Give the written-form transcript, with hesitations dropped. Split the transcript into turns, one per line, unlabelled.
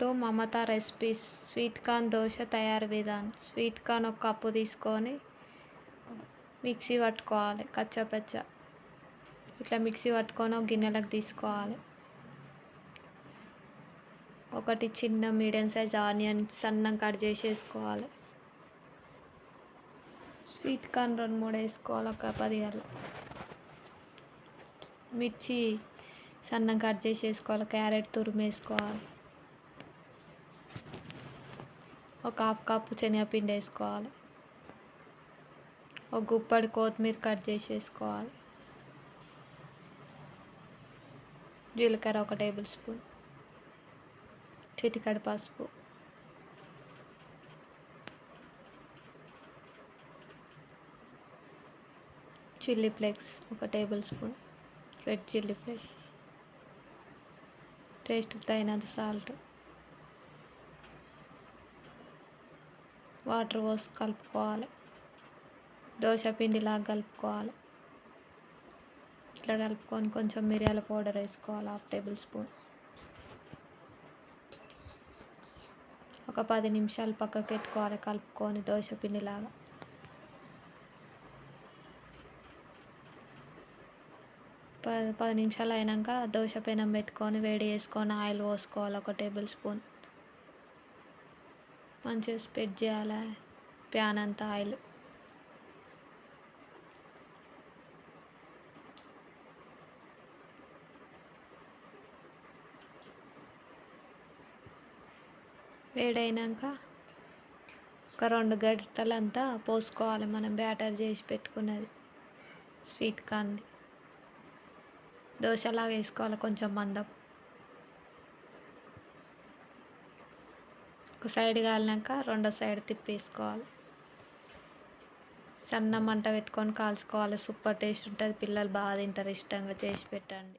To Mamata recipes. Sweet corn dosa తయారీ విధానం. Sweet corn ఒక కప్పు తీసుకొని మిక్సీ పట్టుకోవాలి కచ్చపచ్చ. ఇట్లా మిక్సీ పట్టుకొని ఒక గిన్నెలకు తీసుకోవాలి. ఒకటి చిన్న మీడియం సైజ్ ఆనియన్ సన్నం కట్ చేసి వేసుకోవాలి. స్వీట్ కార్న్ 2-3 వేసుకోవాలి. ఒక 10 మిర్చి సన్నం కట్ చేసి వేసుకోవాలి. క్యారెట్ తురుము వేసుకోవాలి. ఒక 1/2 కప్పు శనగపిండి వేసుకోవాలి. ఒక గుప్పడి కొత్తిమీర కట్ చేసి వేసుకోవాలి. జీలకర్ర 1 టేబుల్ స్పూన్, చిటికెడు పసుపు, chilli flakes 1 table spoon, red chilli flakes, టేస్ట్కి తగినంత సాల్ట్, వాటర్ పోసి కలుపుకోవాలి. దోశ పిండిలాగా కలుపుకోవాలి. ఇట్లా కలుపుకొని కొంచెం మిరియాల పౌడర్ వేసుకోవాలి 1/2 టేబుల్ స్పూన్. ఒక 10 నిమిషాలు పక్కకు పెట్టుకోవాలి కలుపుకొని దోశ పిండిలాగా. పది నిమిషాలు అయినాక దోశ పెనం పెట్టుకొని వేడి చేసుకొని ఆయిల్ పోసుకోవాలి 1 టేబుల్ స్పూన్. మంచిగా స్ప్రెడ్ చేయాలి ప్యాన్ అంతా ఆయిల్. వేడైనాక ఒక 2 గంటలంతా పోసుకోవాలి మనం బ్యాటర్ చేసి పెట్టుకున్నది స్వీట్ కార్న్ది. దోశలాగా వేసుకోవాలి కొంచెం మందం. ఒక సైడ్ కాలినాక రెండో సైడ్ తిప్పేసుకోవాలి. సన్న మంట పెట్టుకొని కాల్చుకోవాలి. సూపర్ టేస్ట్ ఉంటుంది. పిల్లలు బాగా తింటారు. ఇష్టంగా చేసి పెట్టండి.